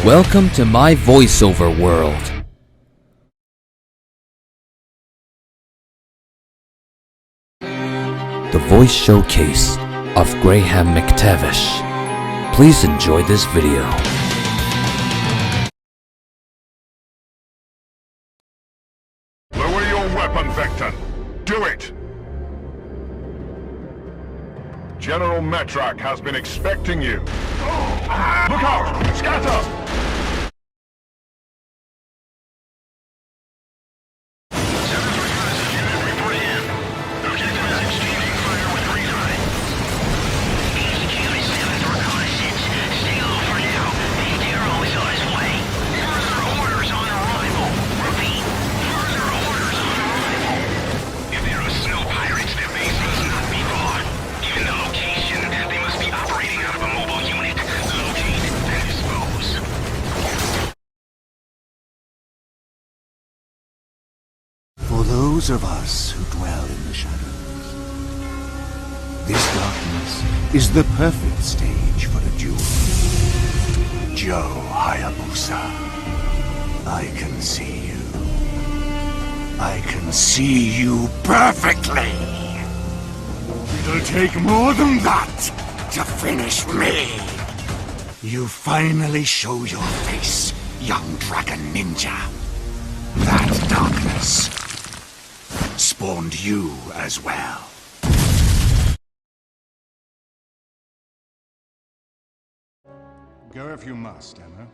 Welcome to my voiceover world. The voice showcase of Graham McTavish. Please enjoy this video. Lower your weapon, Vector. Do it! General Metrak has been expecting you. Look out! Scatter! For those of us who dwell in the shadows, this darkness is the perfect stage for a duel. Joe Hayabusa, I can see you. I can see you perfectly. It'll take more than that to finish me. You finally show your face, young dragon ninja. That darkness spawned you as well. Go if you must, Emma.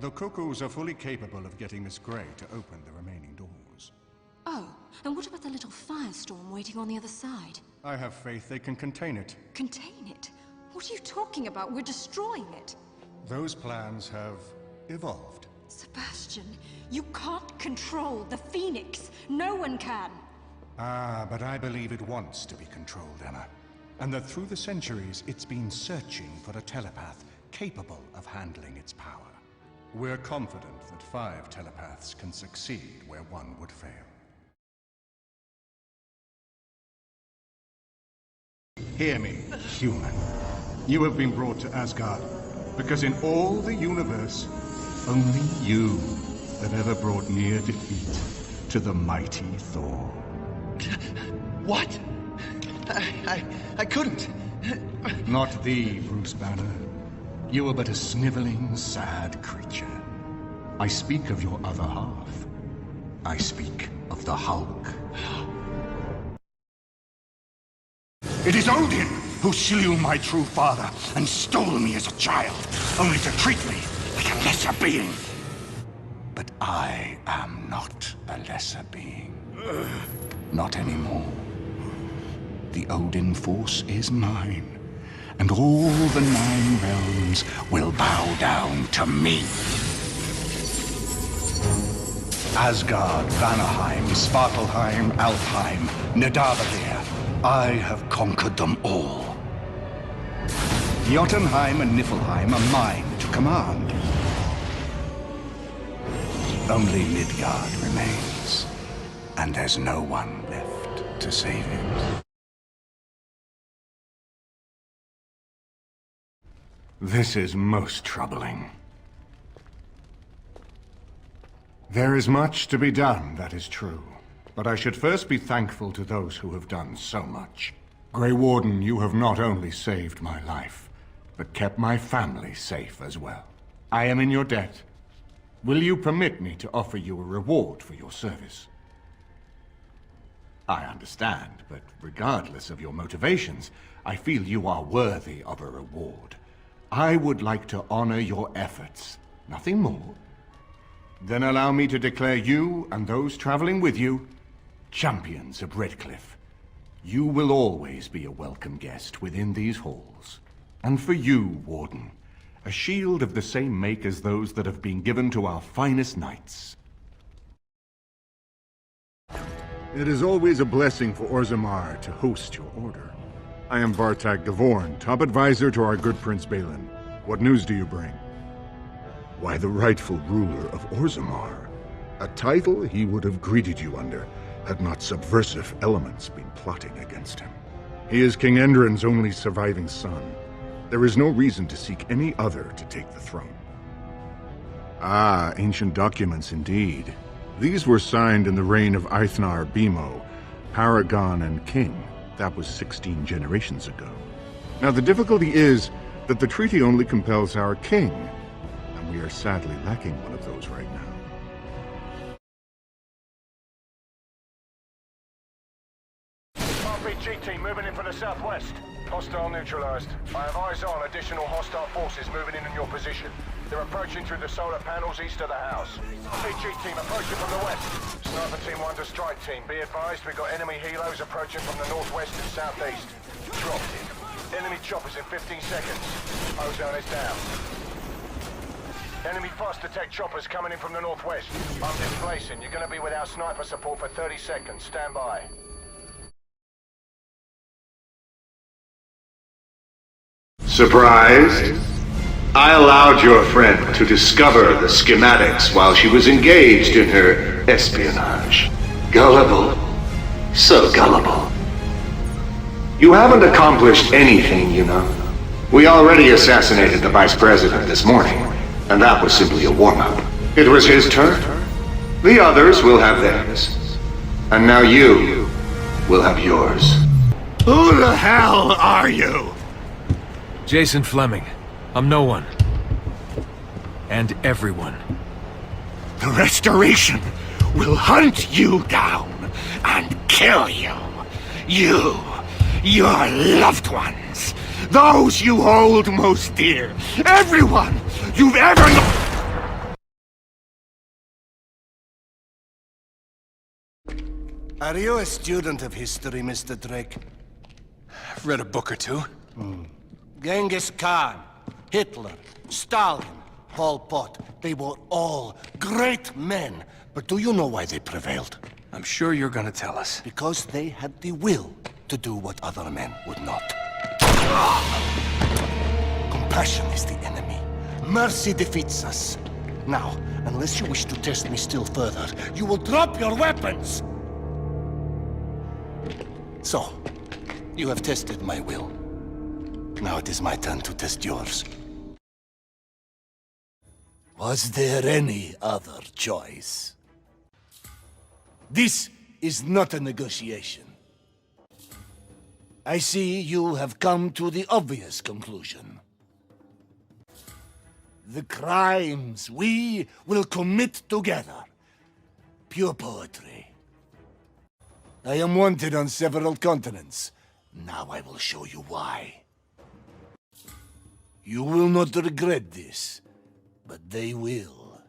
The cuckoos are fully capable of getting Miss Grey to open the remaining doors. Oh, and what about the little firestorm waiting on the other side? I have faith they can contain it. Contain it? What are you talking about? We're destroying it. Those plans have evolved. Sebastian, you can't control the Phoenix. No one can. Ah, but I believe it wants to be controlled, Emma. And that through the centuries, it's been searching for a telepath capable of handling its power. We're confident that 5 telepaths can succeed where one would fail. Hear me, human. You have been brought to Asgard, because in all the universe, only you have ever brought near defeat to the mighty Thor. What? I couldn't. Not thee, Bruce Banner. You are but a sniveling, sad creature. I speak of your other half. I speak of the Hulk. It is Odin who slew my true father and stole me as a child, only to treat me like a lesser being. But I am not a lesser being. Not anymore. The Odin force is mine, and all the 9 realms will bow down to me. Asgard, Vanaheim, Svartalheim, Alfheim, Nidavellir. I have conquered them all. Jotunheim and Niflheim are mine to command. Only Midgard remains, and there's no one left to save it. This is most troubling. There is much to be done, that is true. But I should first be thankful to those who have done so much. Grey Warden, you have not only saved my life, but kept my family safe as well. I am in your debt. Will you permit me to offer you a reward for your service? I understand, but regardless of your motivations, I feel you are worthy of a reward. I would like to honor your efforts, nothing more. Then allow me to declare you and those traveling with you champions of Redcliffe. You will always be a welcome guest within these halls. And for you, Warden, a shield of the same make as those that have been given to our finest knights. It is always a blessing for Orzammar to host your order. I am Vartag Gavorn, top advisor to our good Prince Balin. What news do you bring? Why, the rightful ruler of Orzammar. A title he would have greeted you under, had not subversive elements been plotting against him. He is King Endrin's only surviving son. There is no reason to seek any other to take the throne. Ah, ancient documents indeed. These were signed in the reign of Eithnar Bimo, Paragon and King. That was 16 generations ago. Now the difficulty is that the treaty only compels our king, and we are sadly lacking one of those right now. RPG team moving in from the southwest. Hostile neutralized. I have eyes on additional hostile forces moving in your position. They're approaching through the solar panels east of the house. RPG team approaching from the west. Sniper team 1 to strike team. Be advised, we've got enemy helos approaching from the northwest and southeast. Dropped in. Enemy choppers in 15 seconds. Ozone is down. Enemy fast attack choppers coming in from the northwest. I'm displacing. You're going to be without sniper support for 30 seconds. Stand by. Surprised? I allowed your friend to discover the schematics while she was engaged in her espionage. Gullible. So gullible. You haven't accomplished anything, you know. We already assassinated the Vice President this morning, and that was simply a warm-up. It was his turn. The others will have theirs. And now you will have yours. Who the hell are you? Jason Fleming. I'm no one. And everyone. The Restoration will hunt you down and kill you. You, your loved ones, those you hold most dear, everyone you've ever known. Are you a student of history, Mr. Drake? I've read a book or two. Genghis Khan, Hitler, Stalin, Pol Pot, they were all great men. But do you know why they prevailed? I'm sure you're gonna tell us. Because they had the will to do what other men would not. Compassion is the enemy. Mercy defeats us. Now, unless you wish to test me still further, you will drop your weapons! So, you have tested my will. Now it is my turn to test yours. Was there any other choice? This is not a negotiation. I see you have come to the obvious conclusion. The crimes we will commit together. Pure poetry. I am wanted on several continents. Now I will show you why. You will not regret this, but they will.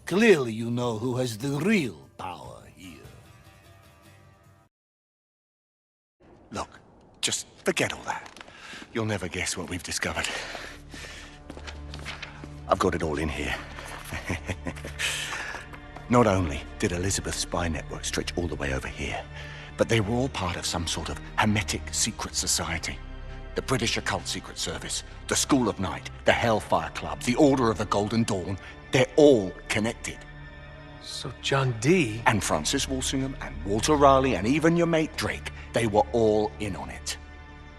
Clearly you know who has the real power here. Look, just forget all that. You'll never guess what we've discovered. I've got it all in here. Not only did Elizabeth's spy network stretch all the way over here, but they were all part of some sort of hermetic secret society. The British Occult Secret Service, the School of Night, the Hellfire Club, the Order of the Golden Dawn, they're all connected. So John Dee... And Francis Walsingham, and Walter Raleigh, and even your mate Drake, they were all in on it.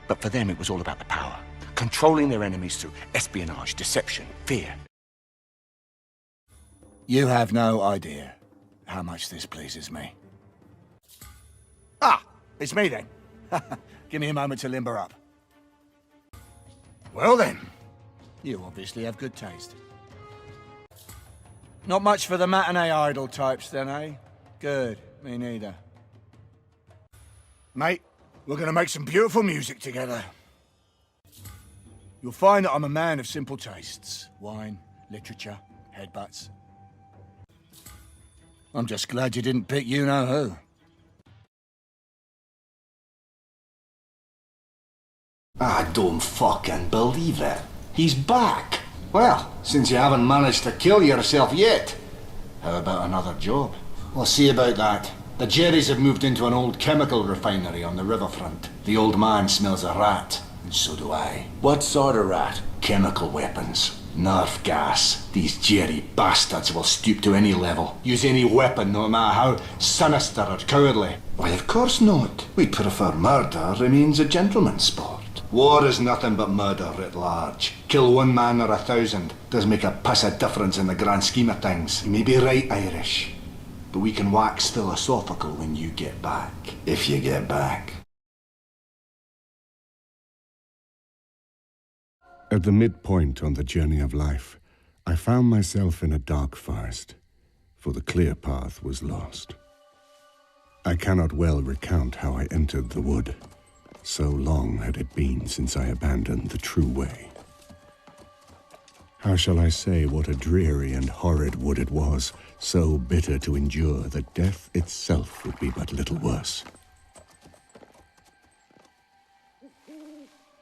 But for them, it was all about the power. Controlling their enemies through espionage, deception, fear. You have no idea how much this pleases me. Ah, it's me then. Give me a moment to limber up. Well then, you obviously have good taste. Not much for the matinee idol types then, eh? Good, me neither. Mate, we're gonna make some beautiful music together. You'll find that I'm a man of simple tastes. Wine, literature, headbutts. I'm just glad you didn't pick you-know-who. I don't fucking believe it. He's back. Well, since you haven't managed to kill yourself yet, how about another job? We'll see about that. The Jerrys have moved into an old chemical refinery on the riverfront. The old man smells a rat, and so do I. What sort of rat? Chemical weapons. Nerve gas. These Jerry bastards will stoop to any level. Use any weapon, no matter how sinister or cowardly. Why, of course not. We'd prefer murder remains a gentleman's sport. War is nothing but murder writ large. Kill one man or 1,000 does make a piss of difference in the grand scheme of things. You may be right, Irish, but we can wax philosophical when you get back. If you get back. At the midpoint on the journey of life, I found myself in a dark forest, for the clear path was lost. I cannot well recount how I entered the wood. So long had it been since I abandoned the true way. How shall I say what a dreary and horrid wood it was, so bitter to endure that death itself would be but little worse.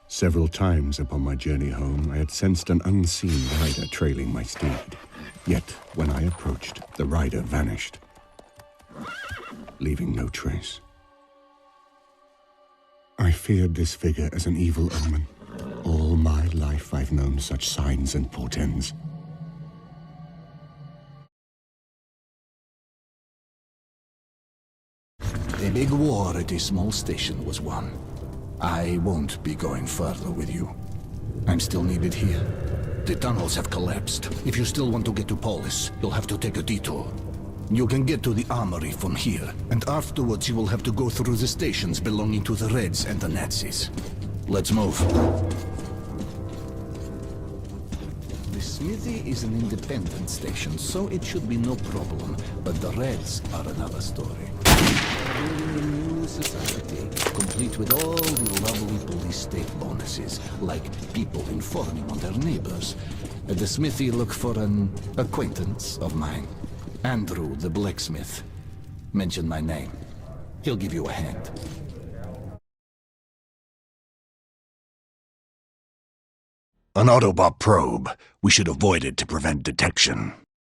Several times upon my journey home, I had sensed an unseen rider trailing my steed. Yet, when I approached, the rider vanished, leaving no trace. I feared this figure as an evil omen. All my life I've known such signs and portents. A big war at a small station was won. I won't be going further with you. I'm still needed here. The tunnels have collapsed. If you still want to get to Polis, you'll have to take a detour. You can get to the armory from here, and afterwards you will have to go through the stations belonging to the Reds and the Nazis. Let's move. The smithy is an independent station, so it should be no problem, but the Reds are another story. Building a new society, complete with all the lovely police state bonuses, like people informing on their neighbors. At the smithy, look for an acquaintance of mine. Andrew, the blacksmith. Mention my name. He'll give you a hand. An Autobot probe. We should avoid it to prevent detection.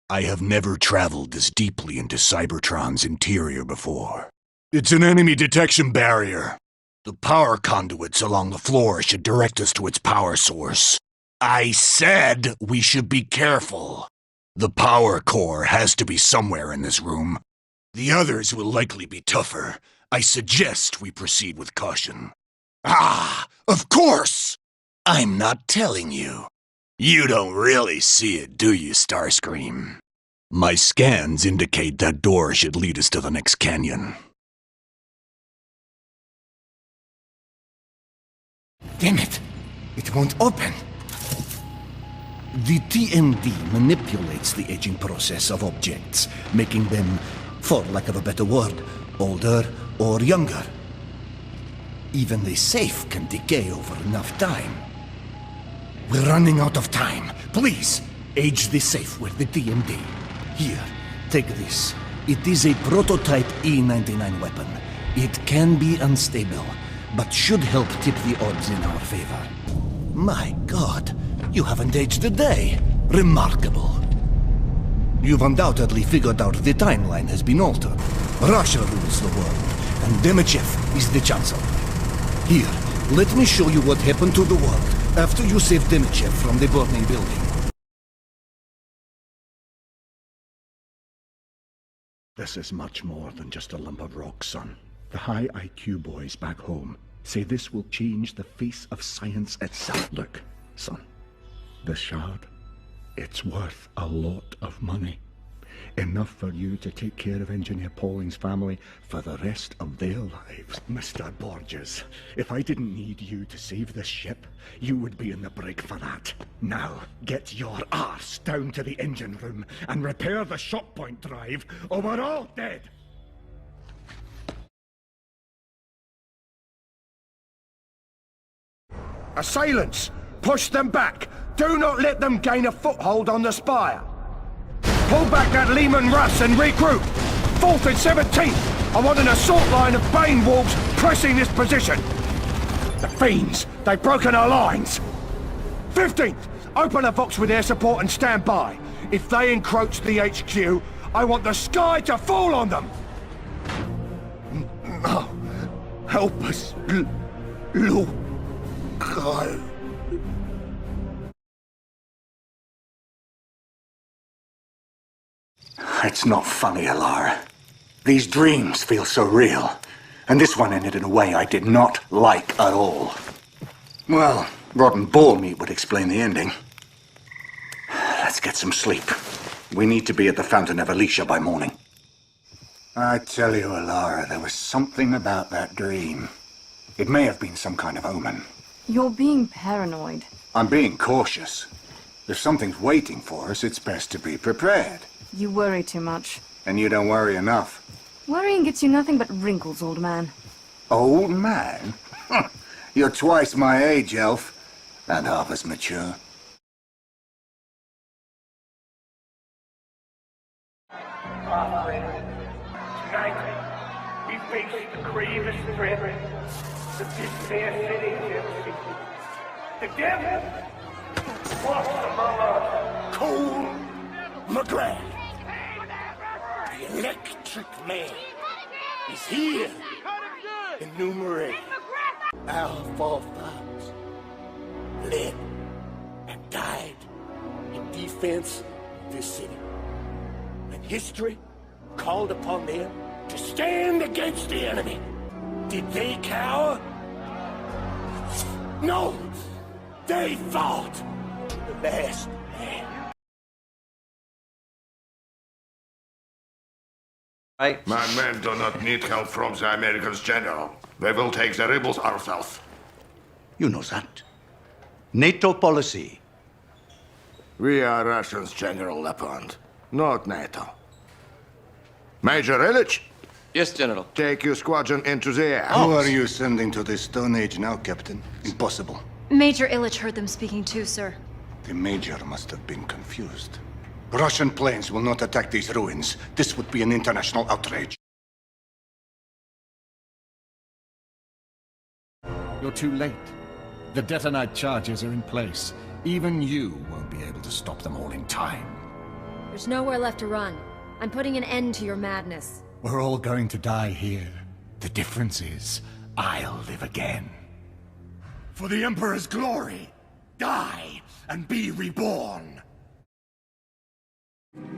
I have never traveled this deeply into Cybertron's interior before. It's an enemy detection barrier. The power conduits along the floor should direct us to its power source. I said we should be careful. The power core has to be somewhere in this room. The others will likely be tougher. I suggest we proceed with caution. Ah, of course! I'm not telling you. You don't really see it, do you, Starscream? My scans indicate that door should lead us to the next canyon. Damn it! It won't open! The TMD manipulates the aging process of objects, making them, for lack of a better word, older or younger. Even the safe can decay over enough time. We're running out of time. Please, age the safe with the TMD. Here, take this. It is a prototype E99 weapon. It can be unstable, but should help tip the odds in our favor. My God, you haven't aged a day. Remarkable. You've undoubtedly figured out the timeline has been altered. Russia rules the world, and Demichev is the Chancellor. Here, let me show you what happened to the world after you saved Demichev from the burning building. This is much more than just a lump of rock, son. The high IQ boys back home say this will change the face of science itself. Look, son, this shard, it's worth a lot of money. Enough for you to take care of Engineer Pauling's family for the rest of their lives. Mr. Borges, if I didn't need you to save this ship, you would be in the brig for that. Now, get your arse down to the engine room and repair the shock point drive, or we're all dead! Assailants! Push them back! Do not let them gain a foothold on the spire! Pull back that Lehman Russ and regroup! 4th and 17th! I want an assault line of Bane Wolves pressing this position! The fiends! They've broken our lines! 15th! Open a box with air support and stand by. If they encroach the HQ, I want the sky to fall on them! Oh, help us, Luke. God. It's not funny, Alar. These dreams feel so real, and this one ended in a way I did not like at all. Well, rotten boar meat would explain the ending. Let's get some sleep. We need to be at the Fountain of Alicia by morning. I tell you, Alara, there was something about that dream. It may have been some kind of omen. You're being paranoid. I'm being cautious. If something's waiting for us, it's best to be prepared. You worry too much. And you don't worry enough. Worrying gets you nothing but wrinkles, old man. Old man? You're twice my age, elf. And half as mature. Tonight, we face the gravest threat that this fair city has ever seen. The devil walks among us. Cole McGrath, the electric man, is here in New Marais. Our forefathers led and died in defense of this city. And history called upon them to stand against the enemy. Did they cower? No! They fought to the last man. Right. My men do not need help from the Americans, General. We will take the rebels ourselves. You know that. NATO policy. We are Russians, General Lapond, not NATO. Major Illich, Yes, General. take your squadron into the air. Who are you sending to the Stone Age now, Captain? Impossible. Major Illich heard them speaking too, sir. The Major must have been confused. Russian planes will not attack these ruins. This would be an international outrage. You're too late. The detonite charges are in place. Even you won't be able to stop them all in time. There's nowhere left to run. I'm putting an end to your madness. We're all going to die here. The difference is, I'll live again. For the Emperor's glory, die and be reborn.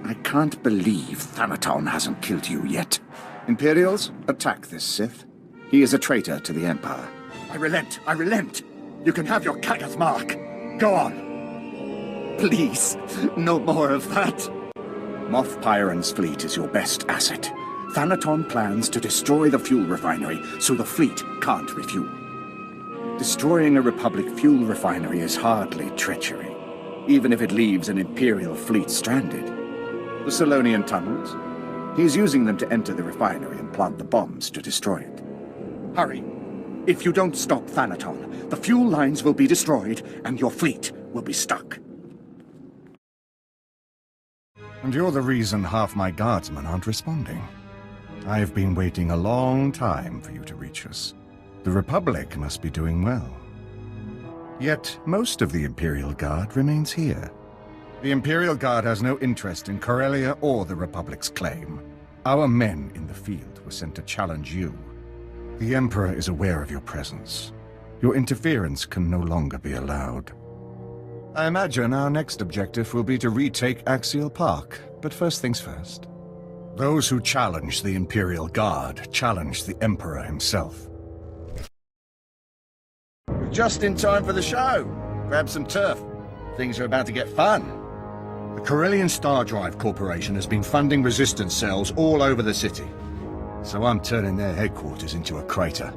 I can't believe Thanaton hasn't killed you yet. Imperials, attack this Sith. He is a traitor to the Empire. I relent, I relent. You can have your Kagath mark. Go on. Please, no more of that. Moff Pyron's fleet is your best asset. Thanaton plans to destroy the fuel refinery so the fleet can't refuel. Destroying a Republic fuel refinery is hardly treachery, even if it leaves an Imperial fleet stranded. The Solonian tunnels? He's using them to enter the refinery and plant the bombs to destroy it. Hurry. If you don't stop Thanaton, the fuel lines will be destroyed and your fleet will be stuck. And you're the reason half my guardsmen aren't responding. I've been waiting a long time for you to reach us. The Republic must be doing well. Yet, most of the Imperial Guard remains here. The Imperial Guard has no interest in Corellia or the Republic's claim. Our men in the field were sent to challenge you. The Emperor is aware of your presence. Your interference can no longer be allowed. I imagine our next objective will be to retake Axial Park, but first things first. Those who challenge the Imperial Guard challenge the Emperor himself. Just in time for the show. Grab some turf. Things are about to get fun. The Corellian Star Drive Corporation has been funding resistance cells all over the city. So I'm turning their headquarters into a crater.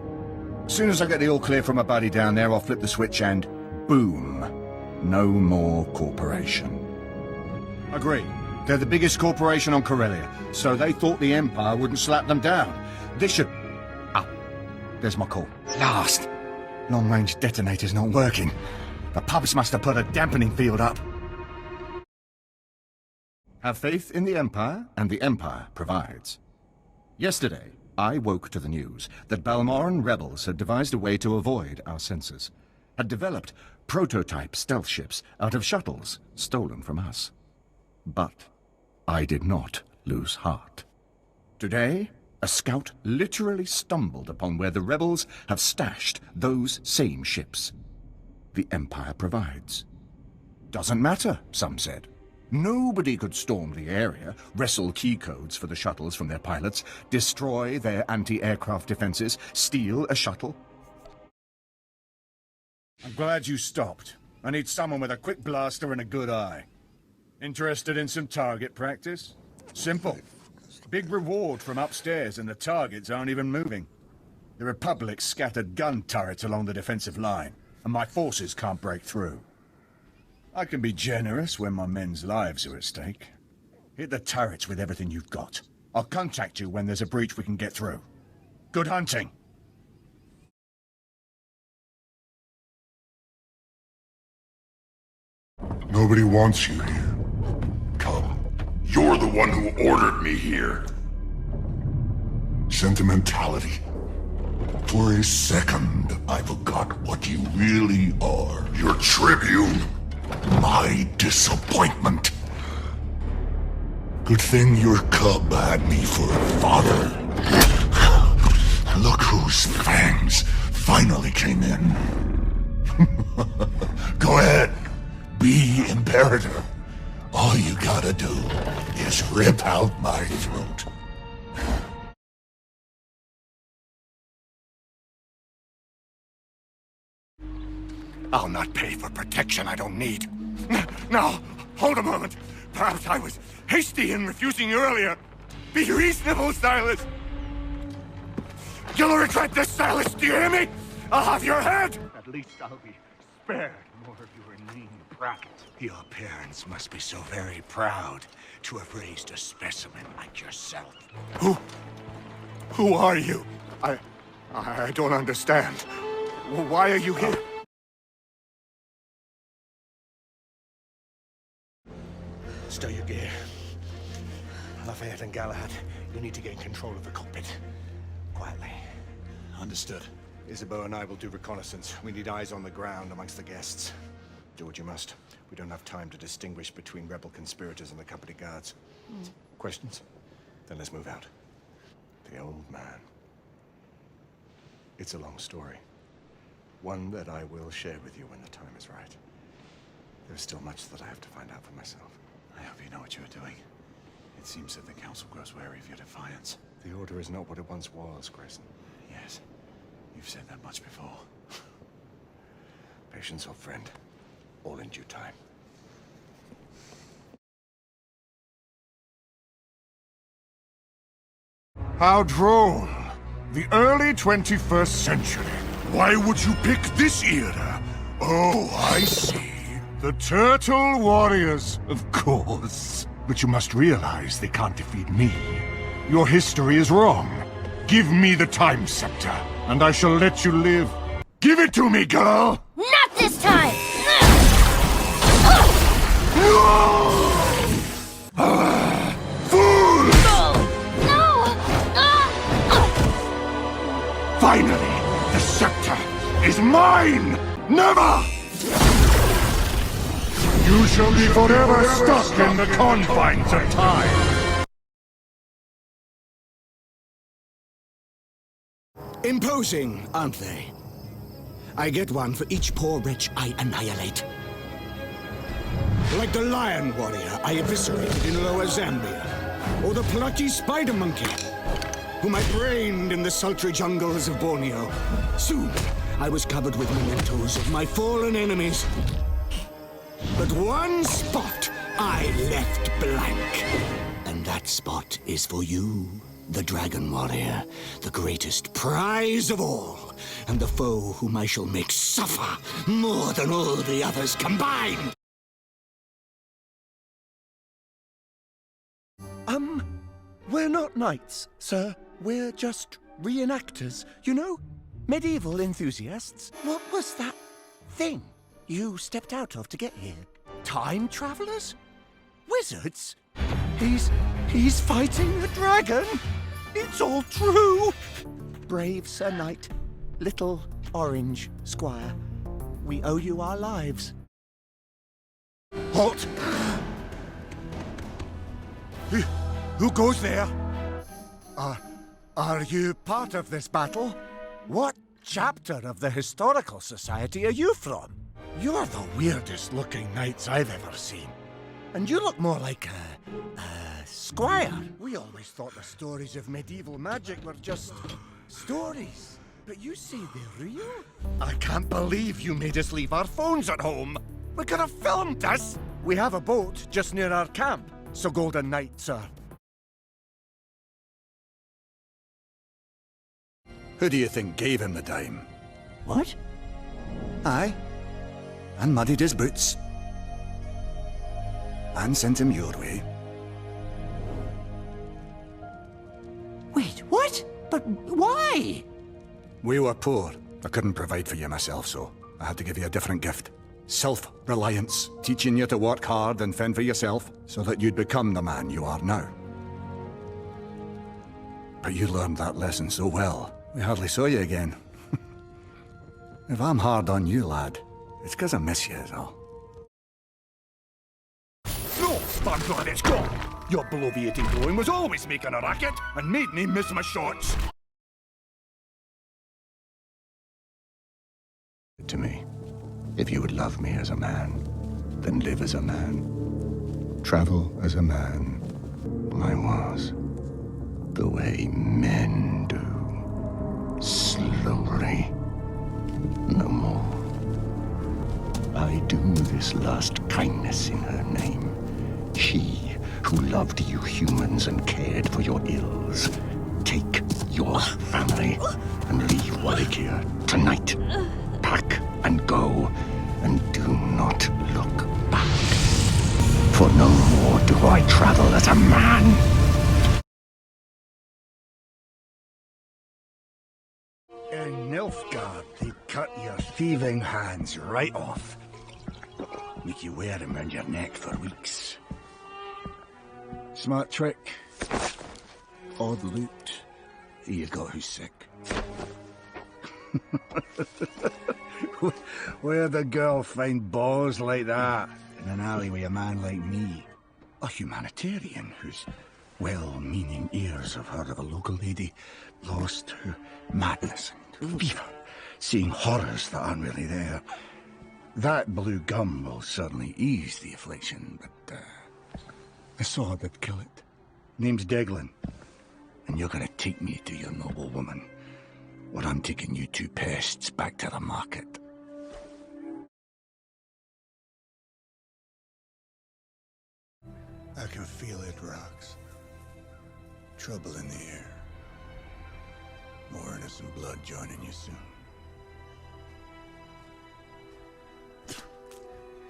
As soon as I get the all clear from a buddy down there, I'll flip the switch and boom. No more corporation. Agree. They're the biggest corporation on Corellia, so they thought the Empire wouldn't slap them down. This should... Ah, there's my call. Last. Long-range detonator's not working. The pubs must have put a dampening field up. Have faith in the Empire, and the Empire provides. Yesterday, I woke to the news that Balmoran rebels had devised a way to avoid our sensors, had developed prototype stealth ships out of shuttles stolen from us. But I did not lose heart. Today, a scout literally stumbled upon where the rebels have stashed those same ships. The Empire provides. Doesn't matter, some said. Nobody could storm the area, wrestle key codes for the shuttles from their pilots, destroy their anti-aircraft defenses, steal a shuttle. I'm glad you stopped. I need someone with a quick blaster and a good eye. Interested in some target practice? Simple. Big reward from upstairs and the targets aren't even moving. The Republic scattered gun turrets along the defensive line, and my forces can't break through. I can be generous when my men's lives are at stake. Hit the turrets with everything you've got. I'll contact you when there's a breach we can get through. Good hunting! Nobody wants you here. Come. You're the one who ordered me here. Sentimentality. For a second, I forgot what you really are. Your tribune. My disappointment. Good thing your cub had me for a father. Look whose fangs finally came in. Go ahead. Be Imperator. All you gotta do is rip out my throat. I'll not pay for protection I don't need. Now, hold a moment. Perhaps I was hasty in refusing you earlier. Be reasonable, Silas. You'll regret this, Silas, do you hear me? I'll have your head! At least I'll be spared more of your inane prattle. Your parents must be so very proud to have raised a specimen like yourself. Who are you? I don't understand. Why are you here? Stow your gear. Lafayette and Galahad, you need to gain control of the cockpit. Quietly. Understood. Isabeau and I will do reconnaissance. We need eyes on the ground amongst the guests. Do what you must. We don't have time to distinguish between rebel conspirators and the company guards. Questions? Then let's move out. The old man. It's a long story. One that I will share with you when the time is right. There's still much that I have to find out for myself. I hope you know what you are doing. It seems that the Council grows wary of your defiance. The Order is not what it once was, Grayson. Yes, you've said that much before. Patience, old friend. All in due time. How droll. The early 21st century. Why would you pick this era? Oh, I see. The Turtle Warriors, of course. But you must realize they can't defeat me. Your history is wrong. Give me the Time Scepter, and I shall let you live. Give it to me, girl! Not this time! Fool! No! Finally, the scepter is mine! Never! You shall be forever stuck in the confines of time. Imposing, aren't they? I get one for each poor wretch I annihilate. Like the lion warrior I eviscerated in Lower Zambia, or the plucky spider monkey, whom I brained in the sultry jungles of Borneo. Soon, I was covered with mementos of my fallen enemies. But one spot I left blank. And that spot is for you, the Dragon Warrior, the greatest prize of all, and the foe whom I shall make suffer more than all the others combined. We're not knights, sir. We're just reenactors, you know? Medieval enthusiasts. What was that thing you stepped out of to get here? Time travelers? Wizards? He's fighting the dragon? It's all true! Brave Sir Knight, little orange squire, we owe you our lives. Halt! Who goes there? Are you part of this battle? What chapter of the Historical Society are you from? You're the weirdest looking knights I've ever seen. And you look more like a squire. We always thought the stories of medieval magic were just stories. But you say they're real? I can't believe you made us leave our phones at home. We could have filmed this. We have a boat just near our camp, so golden night, sir. Who do you think gave him the dime? What? Aye. And muddied his boots. And sent him your way. Wait, what? But why? We were poor. I couldn't provide for you myself, so I had to give you a different gift. Self-reliance, teaching you to work hard and fend for yourself, so that you'd become the man you are now. But you learned that lesson so well, we hardly saw you again. If I'm hard on you, lad, it's 'cause I miss you, is all. No, stand glad it's gone. Your bloviating blowing was always making a racket and made me miss my shots. To me, if you would love me as a man, then live as a man. Travel as a man. I was. The way men do. Slowly. No more. I do this last kindness in her name. She who loved you humans and cared for your ills. Take your family and leave Wallachia tonight. Pack and go, and do not look back. For no more do I travel as a man. In Nilfgaard, they cut your thieving hands right off. Make you wear them around your neck for weeks. Smart trick. Odd loot. You got who's sick. Where'd the girl find balls like that? In an alley with a man like me. A humanitarian whose well-meaning ears have heard of a local lady lost to madness and fever, seeing horrors that aren't really there. That blue gum will certainly ease the affliction, but the sword that kill it. Name's Dougal, and you're gonna take me to your noble woman, or I'm taking you two pests back to the market. I can feel it, Rox. Trouble in the air. More innocent blood joining you soon.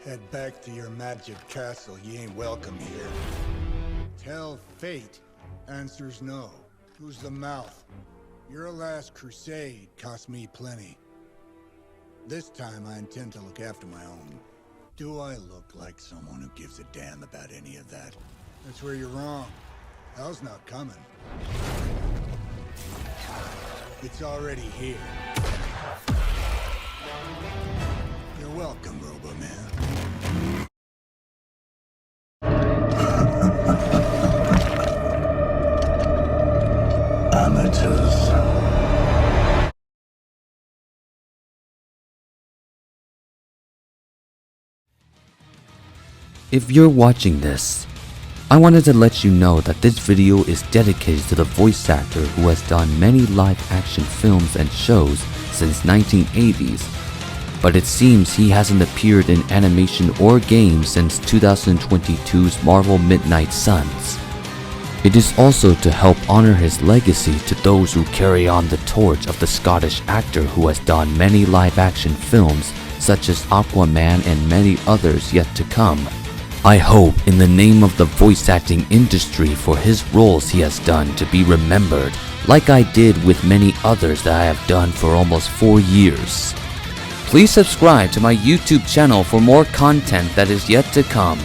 Head back to your magic castle. You ain't welcome here. Tell fate. Answers no. Who's the mouth? Your last crusade cost me plenty. This time I intend to look after my own. Do I look like someone who gives a damn about any of that? That's where you're wrong. Hell's not coming. It's already here. You're welcome, Robo-Man. Amateurs. If you're watching this, I wanted to let you know that this video is dedicated to the voice actor who has done many live-action films and shows since 1980s, but it seems he hasn't appeared in animation or games since 2022's Marvel Midnight Suns. It is also to help honor his legacy to those who carry on the torch of the Scottish actor who has done many live-action films such as Aquaman and many others yet to come. I hope in the name of the voice acting industry for his roles he has done to be remembered, like I did with many others that I have done for almost 4 years. Please subscribe to my YouTube channel for more content that is yet to come.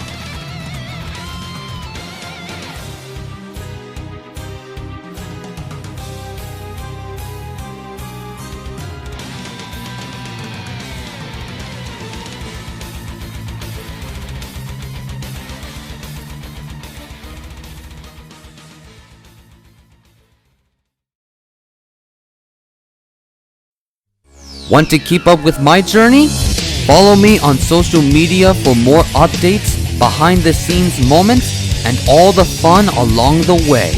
Want to keep up with my journey? Follow me on social media for more updates, behind the scenes moments, and all the fun along the way.